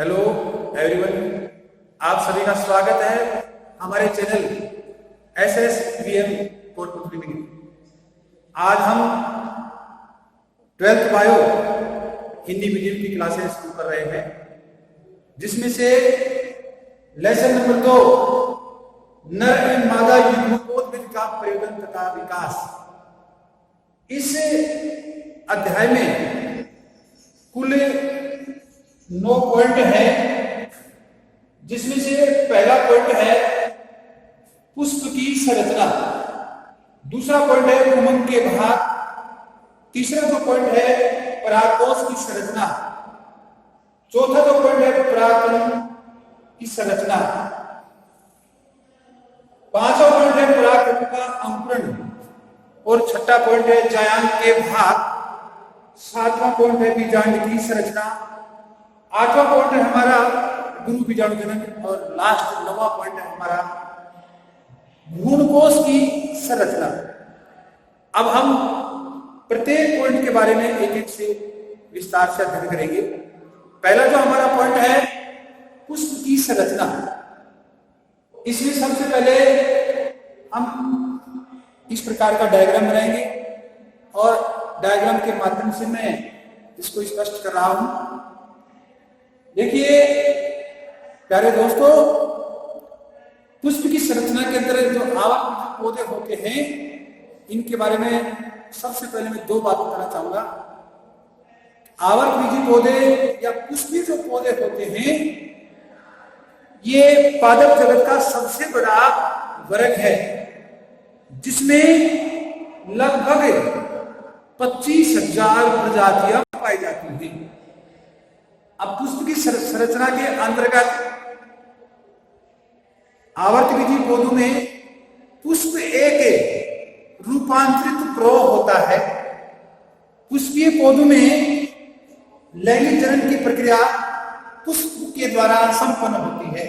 Hello everyone, आप सभी का स्वागत है हमारे चैनल SSVM कोटपुतली में। आज हम 12th बायो हिंदी मीडियम की क्लासेस शुरू कर रहे हैं, जिसमें से लेसन नंबर 2 नर एवं मादा युग्मोत्पाद का प्रयोजन तथा विकास। इस अध्याय में कुल 9 पॉइंट है, जिसमें से पहला पॉइंट है पुष्प की संरचना, दूसरा पॉइंट है उमंग के भाग, तीसरा जो पॉइंट है परागकोश की संरचना, चौथा जो पॉइंट है परागकण की संरचना, पांचवा पॉइंट है परागकण का अंकुरण और छठा पॉइंट है जायांग के भाग, सातवां पॉइंट है बीजांड की संरचना, आठवां पॉइंट है हमारा गुरु बीजाणु जनन और लास्ट 9वां पॉइंट है हमारा भ्रूणकोश की संरचना। अब हम प्रत्येक पॉइंट के बारे में एक एक से विस्तार से अध्ययन करेंगे। पहला जो हमारा पॉइंट है पुष्प की संरचना, इसमें सबसे पहले हम इस प्रकार का डायग्राम बनाएंगे और डायग्राम के माध्यम से मैं इसको स्पष्ट कर रहा हूं। देखिए प्यारे दोस्तों, पुष्प की संरचना के अंदर जो आवक पौधे होते हैं, इनके बारे में सबसे पहले मैं 2 बातें कहना चाहूंगा। आवर्त बीजी पौधे या पुष्पीय जो पौधे होते हैं, ये पादप जगत का सबसे बड़ा वर्ग है, जिसमें लगभग 25,000 प्रजातियां पाई जाती हैं। अब पुष्प की संरचना के अंतर्गत आवर्त बीजी पौधों में पुष्प एक रूपांतरित प्रवाह होता है। पुष्पीय पौधों में लैंगिक जनन की प्रक्रिया पुष्प के द्वारा संपन्न होती है।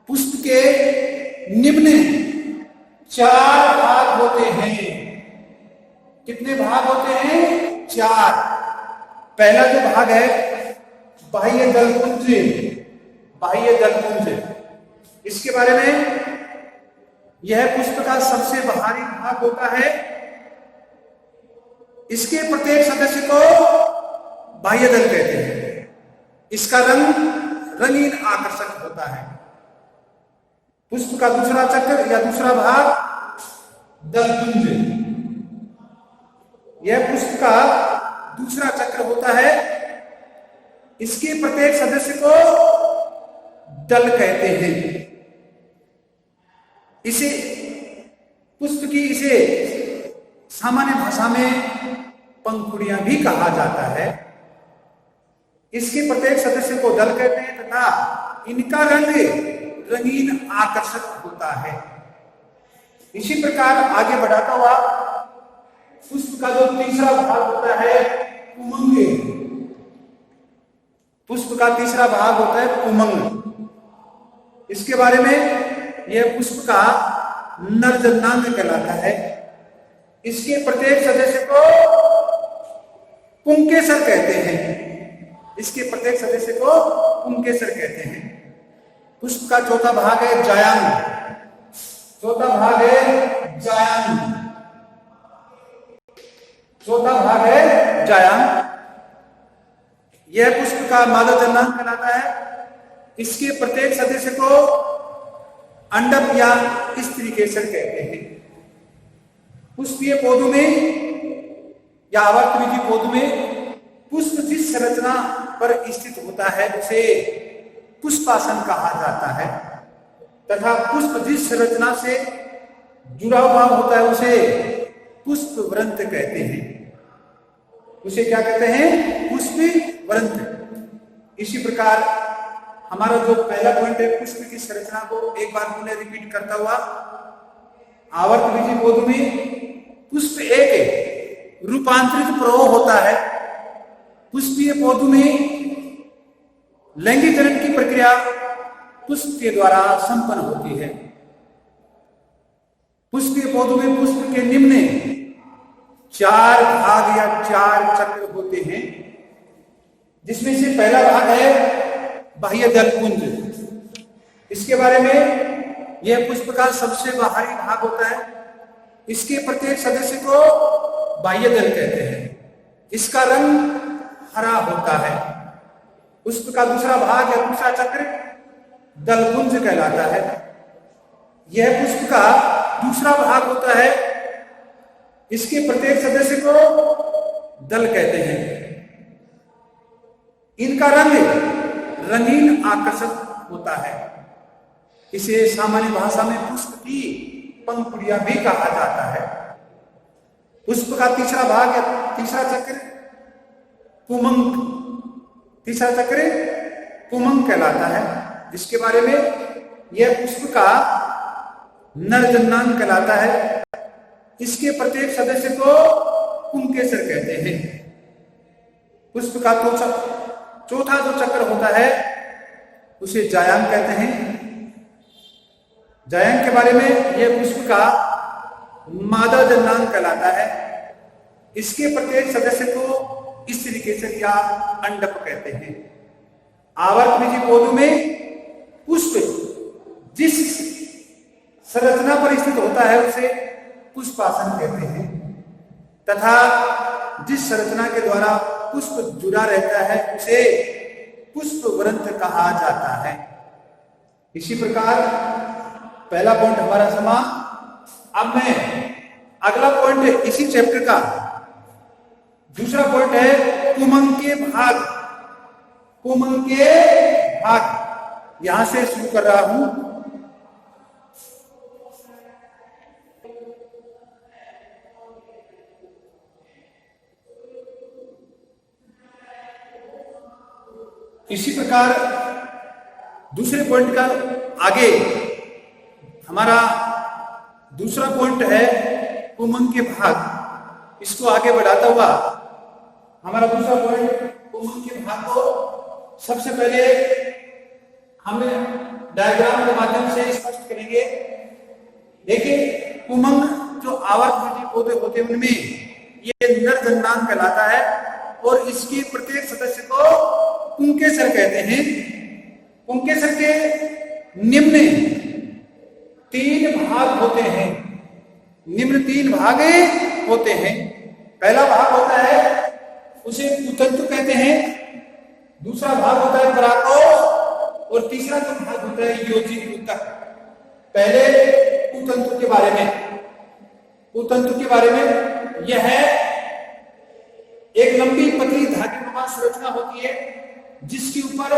पुष्प के निम्न 4 भाग होते हैं। कितने भाग होते हैं? 4। पहला जो भाग है बाह्य दलपुंज, बाह्य दलपुंज, इसके बारे में यह पुष्प का सबसे बाहरी भाग होता है। इसके प्रत्येक सदस्य को बाह्य दल कहते हैं। इसका रंग रंगीन आकर्षक होता है। पुष्प का दूसरा चक्र या दूसरा भाग दलपुंज, यह पुष्प का दूसरा चक्र होता है। इसके प्रत्येक सदस्य को दल कहते हैं। इसे सामान्य भाषा में पंखुड़ियां भी कहा जाता है। इसके प्रत्येक सदस्य को दल कहते हैं तथा इनका रंग रंगीन आकर्षक होता है। इसी प्रकार आगे बढ़ाता हुआ पुष्प का जो तीसरा भाग होता है उमंग, पुष्प का तीसरा भाग होता है उमंग। इसके बारे में यह पुष्प का नरजन्नांग कहलाता है। इसके प्रत्येक सदस्य को पुंकेसर कहते हैं। इसके प्रत्येक सदस्य को पुंकेसर कहते हैं। पुष्प का चौथा भाग है जायांग, चौथा भाग है जायांग, चौथा भाग है जायांग। यह पुष्प का मादा जन्नांग कहलाता है। इसके प्रत्येक सदस्य को अंडक या स्त्रीकेसर कहते हैं। पुष्पीय पौधों में या आवर्त बीजी पौधों में पुष्प जिस संरचना पर स्थित होता है उसे पुष्पासन कहा जाता है, तथा पुष्प जिस संरचना से जुड़ा हुआ होता है उसे पुष्प व्रंत कहते हैं। उसे क्या कहते हैं? पुष्प व्रंत। इसी प्रकार हमारा जो पहला पॉइंट है पुष्प की संरचना को एक बार पुनः रिपीट करता हुआ, आवर्त बीजी पौधों में पुष्प एक रूपांतरित प्रवाह होता है। पुष्पीय पौधों में लैंगिक जनन की प्रक्रिया पुष्प के द्वारा संपन्न होती है। पुष्पीय पौधों में पुष्प के निम्न 4 भाग या 4 चक्र होते हैं, जिसमें से पहला भाग है बाह्य दल पुंज। इसके बारे में यह पुष्प का सबसे बाहरी भाग होता है। इसके प्रत्येक सदस्य को बाह्य दल कहते हैं। इसका रंग हरा होता है। पुष्प का दूसरा भाग या दूसरा चक्र दलपुंज कहलाता है। यह पुष्प का दूसरा भाग होता है। इसके प्रत्येक सदस्य को दल कहते हैं। इनका रंग रंगीन आकर्षक होता है। इसे सामान्य भाषा में पुष्प की पंखुड़ियां भी कहा जाता है। पुष्प का तीसरा भाग या तीसरा चक्र पुमंग, तीसरा चक्र पुमंग कहलाता है, जिसके बारे में यह पुष्प का नर जन्नांग कहलाता है। इसके प्रत्येक सदस्य को पुंकेसर कहते हैं। पुष्प का चौथा जो चक्र होता है उसे जायांग कहते हैं। जायांग के बारे में यह पुष्प का मादा जन्नांग कहलाता है। इसके प्रत्येक सदस्य को स्त्रीकेसर या अंडक कहते हैं। आवर्तबीजी पौधों में पुष्प जिस संरचना पर स्थित होता है उसे पुष्पासन कहते हैं, तथा जिस संरचना के द्वारा पुष्प जुड़ा रहता है उसे पुष्प ग्रंथ कहा जाता है। इसी प्रकार पहला पॉइंट हमारा समाप्त। अब मैं अगला पॉइंट इसी चैप्टर का दूसरा पॉइंट है पुमंग के भाग। पुमंग के भाग यहां से शुरू कर रहा हूं। इसी प्रकार दूसरे पॉइंट का आगे हमारा दूसरा पॉइंट है पुमंग के भाग। इसको आगे बढ़ाता हुआ हमारा दूसरा पॉइंट पुमंग के भाग को सबसे पहले हम डायग्राम के माध्यम से स्पष्ट करेंगे। देखिए, पुमंग जो आवर्तबीजी पौधे होते हैं उनमें ये नर जन्नांग कहलाता है और इसके प्रत्येक सदस्य को पुंकेसर कहते हैं। पुंकेसर के निम्न 3 भाग होते हैं। निम्न 3 भाग होते हैं। पहला भाग होता है उसे कुतंतु कहते हैं, दूसरा भाग होता है पराकोष और तीसरा जो भाग होता है योजी ऊतक। पहले कुतंतु के बारे में, कुतंतु के बारे में यह है एक लंबी पतली धागेनुमा संरचना होती है जिसके ऊपर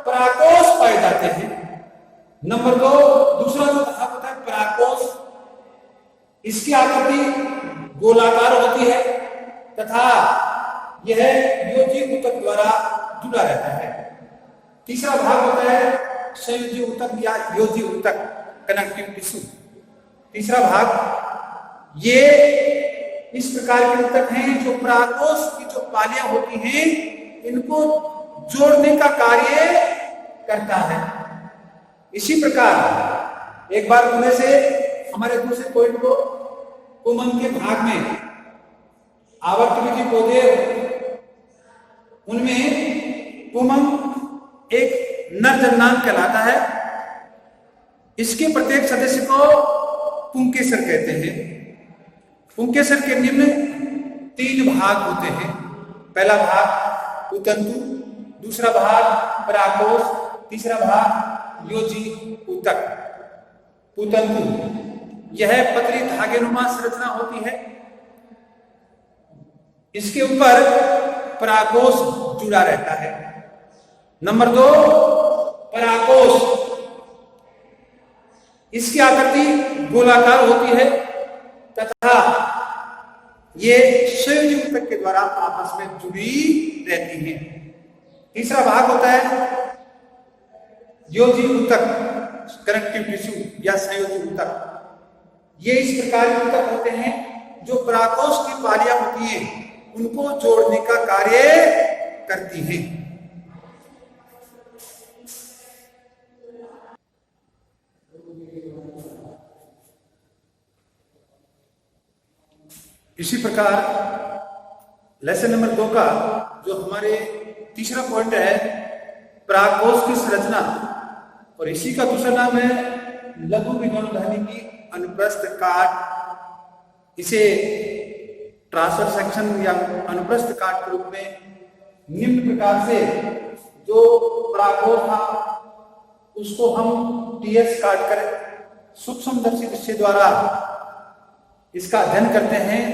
पराकोष पाए जाते हैं। नंबर 2, दूसरा जो भाग होता है पराकोष, इसकी आकृति गोलाकार होती है तथा यह योजी ऊतक द्वारा जुड़ा रहता है। तीसरा भाग होता है संयोजी ऊतक या योजी ऊतक, कनेक्टिव टिश्यू। तीसरा भाग ये इस प्रकार के ऊतक हैं जो पराकोष की जो पालियां होती हैं इनको जोड़ने का कार्य करता है। इसी प्रकार एक बार पुनः से हमारे दूसरे पॉइंट को पुमंग के भाग में आवर्तबीजी पौधे उनमें पुमंग एक नर जन्नांग कहलाता है। इसके प्रत्येक सदस्य को पुंकेसर कहते हैं। पुंकेसर के निम्न 3 भाग होते हैं। पहला भाग कुतंतु, दूसरा भाग पराकोष, तीसरा भाग योजी ऊतक। कुतंतु यह पतली धागेनुमा संरचना होती है। इसके ऊपर पराकोष जुड़ा रहता है। नंबर 2, पराकोष, इसकी आकृति गोलाकार होती है तथा ये संयोजी ऊतक के द्वारा आपस में जुड़ी रहती है। तीसरा भाग होता है योजी ऊतक, कनेक्टिव टिश्यू या संयोजी ऊतक। ये इस प्रकार के ऊतक होते हैं जो पराकोष की पालियां होती हैं उनको जोड़ने का कार्य करती हैं। इसी प्रकार लेसन नंबर 2 का जो हमारे तीसरा पॉइंट है परागकोश की संरचना, और इसी का दूसरा नाम है लघु बीजाणुधानी की अनुप्रस्थ काट। इसे ट्रांसवर्स सेक्शन या अनुप्रस्थ काट के रूप में निम्न प्रकार से जो परागकोश था उसको हम टीएस काट कर सूक्ष्मदर्शी दृश्य द्वारा इसका अध्ययन करते हैं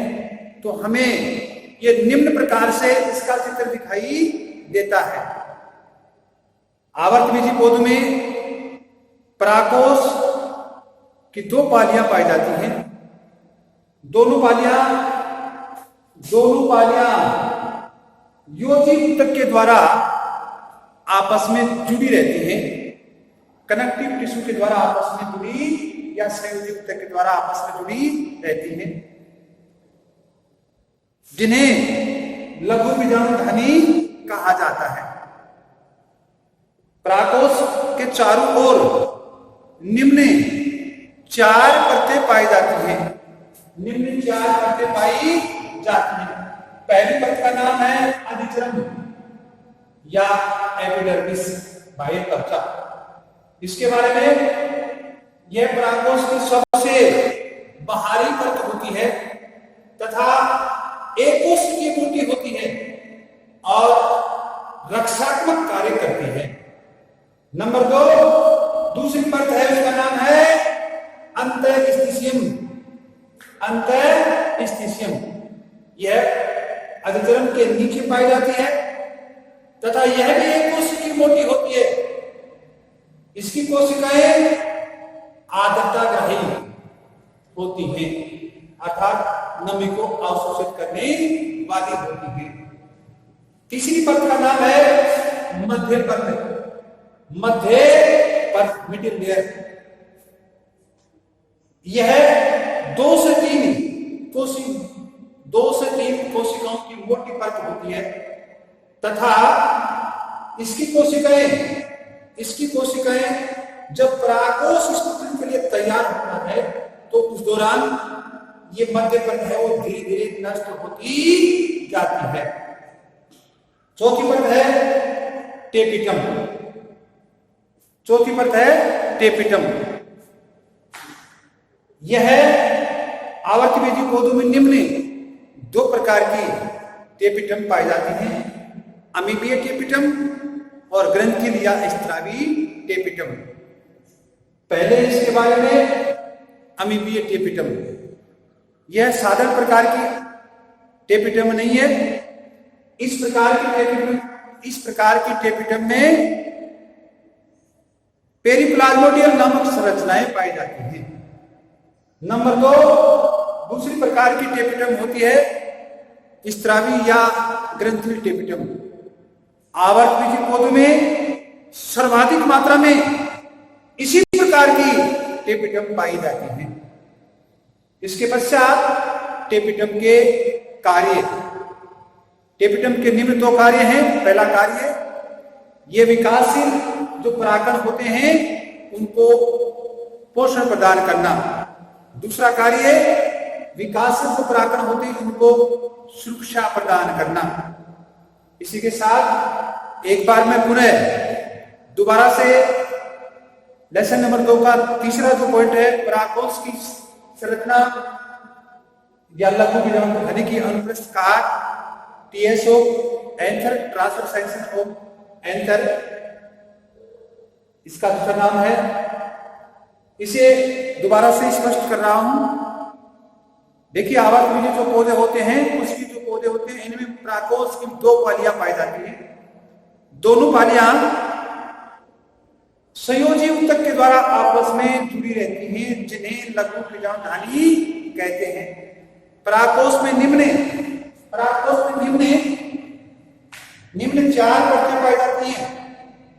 तो हमें ये निम्न प्रकार से इसका चित्र दिखाई देता है। आवर्तबीजी पौधों में परागकोश की दो पालियां पाई जाती हैं। दोनों पालियां योजी ऊतक के द्वारा आपस में जुड़ी रहती हैं। कनेक्टिव टिश्यू के द्वारा आपस में जुड़ी या संयोजी ऊतक के द्वारा आपस में जुड़ी रहती हैं, जिन्हें लघु बीजाणुधानी कहा जाता है। परागकोश के चारों ओर निम्न 4 परतें पाई जाती हैं। निम्न 4 परतें पाई जाती हैं। पहली परत का नाम है अधिचर्म या एपिडर्मिस, बाह्य त्वचा। इसके बारे में यह परागकोश की सबसे बाहरी परत होती है तथा एक कोशिकीय मोटी होती है और रक्षात्मक कार्य करती है। नंबर 2 दूसरी परत है, उसका नाम है अंतःस्थिशियम। अंतःस्थिशियम यह अधिचर्म के नीचे पाई जाती है तथा यह भी एक कोशिकीय मोटी होती है। इसकी कोशिकाएं आर्द्रताग्राही होती हैं, अर्थात नमी को अवशोषित करने वाली होती है। तीसरी परत का नाम है मध्य परत। मध्य परत, मिडिल लेयर, यह 2 से 3 कोशिकाओं की मोटी परत होती है तथा इसकी कोशिकाएं जब परागकोश स्फुटन के लिए तैयार होता है तो उस दौरान ये मध्य परत है वो धीरे धीरे नष्ट होती जाती है। चौथी परत है टेपिटम। यह आवर्तबीजी पौधों में निम्न 2 प्रकार की टेपिटम पाई जाती हैं, अमीबीय टेपिटम और ग्रंथिल या स्त्रावी टेपिटम। पहले इसके बारे में अमीबीय टेपिटम, यह साधारण प्रकार की टेपिटम नहीं है। इस प्रकार की टेपिटम में पेरिप्लाज्मोडियम नामक संरचनाएं पाई जाती हैं। नंबर 2 दूसरी प्रकार की टेपिटम होती है स्त्रावी या ग्रंथिल टेपिटम। आवर्तबीजी पौधों में सर्वाधिक मात्रा में इसी प्रकार की टेपिटम पाई जाती है। इसके पश्चात टेपिटम के कार्य। टेपिटम के निम्न 2 कार्य हैं। पहला कार्य, ये विकासशील जो परागकण होते हैं उनको पोषण प्रदान करना। दूसरा कार्य, विकासशील जो परागकण होते हैं उनको सुरक्षा प्रदान करना। इसी के साथ एक बार मैं पुनः दोबारा से लेसन नंबर 2 का तीसरा जो पॉइंट है, परागकोश की संरचना या लघु बीजाणुधानी की अनुप्रस्थ काट, TSO, anther, transverse section of anther, इसका दूसरा नाम है। इसे दोबारा से स्पष्ट कर रहा हूं। देखिए, आवर्तबीजी जो पौधे होते हैं, उसकी जो पौधे होते हैं, इनमें परागकोश की 2 पालियां पाई जाती हैं। दोनों पालियां संयोजी ऊतक के द्वारा आपस में जुड़ी रहती हैं, जिन्हें लघु बीजाणुधानी कहते हैं। परागकोश में निम्न 4 परतें पाई जाती हैं।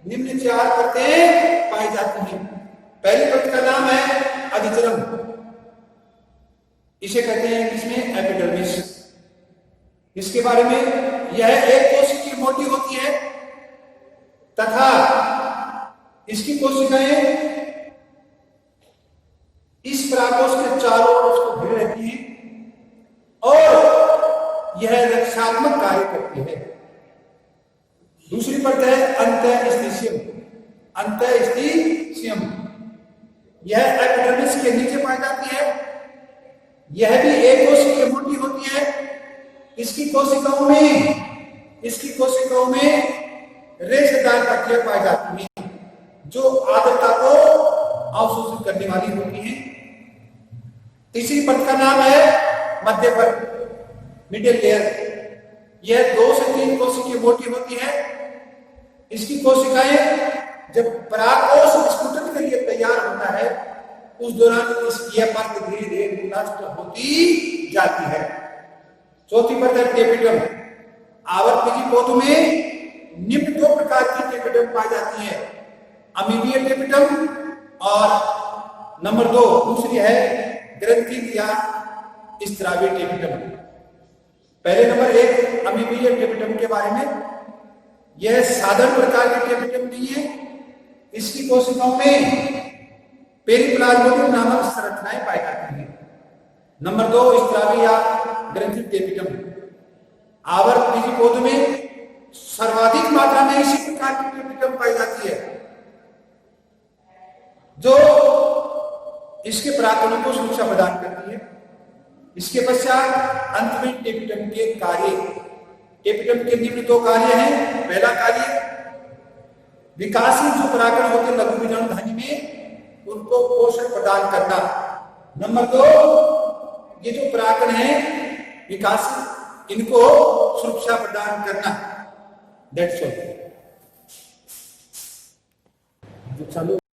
निम्न 4 परतें पाई जाती हैं। पहली परत का नाम है अधिचर्म, इसे कहते हैं इसमें एपिडर्मिस। इसके बारे में यह एक कोशिकीय मोटी होती है तथा इसकी कोशिकाएं इस परागकोश के चारों ओर उसको घिर रहती हैं और यह रक्षात्मक कार्य करती है। दूसरी परत है अंतःस्थिशियम। अंतःस्थिशियम यह एपिडर्मिस के नीचे पाई जाती है। यह भी एक कोशिकीय मोटी होती है। इसकी कोशिकाओं में रेशेदार पट्टियां पाई जाती हैं जो आर्द्रता को अवशोषित करने वाली होती हैं। तीसरी परत का नाम है मध्य परत, मिडिल लेयर। यह 2 से 3 कोशिकीय मोटी होती है। इसकी कोशिकाएं जब परागकोश स्फुटन के लिए तैयार होता है उस दौरान यह परत धीरे धीरे नष्ट होती जाती है। चौथी परत है टेपिडम। आवर्तकी पौधों में निम्न 2 प्रकार की टेपिडम पाई जाती है, अमीबीय टेपिडम और नंबर 2 दूसरी है ग्रंथि या स्त्रावी टेपिडम। पहले नंबर 1 अमीबीय टेपिडम के बारे में। यह साधारण प्रकार की टेपिडम नहीं है। इसकी कोशिकाओं में पेरिप्लाज्मोडियम नामक संरचनाएं पाई जाती हैं। नंबर 2 स्त्रावी या ग्रंथि टेपिडम। आवर्तकी पौधों में सर्वाधिक मात्रा में इसी प्रकार की टेपिडम पाई जाती है जो इसके परागकणों को सुरक्षा प्रदान करती है। इसके पश्चात अंत में टेपिडम के कार्य। टेपिडम के निम्न 2 कार्य हैं। पहला कार्य विकासशील जो परागकण होते हैं लघु बीजाणुधानी में उनको पोषण प्रदान करना। नंबर 2 ये जो परागकण है विकासशील इनको सुरक्षा प्रदान करना। That's all. चालू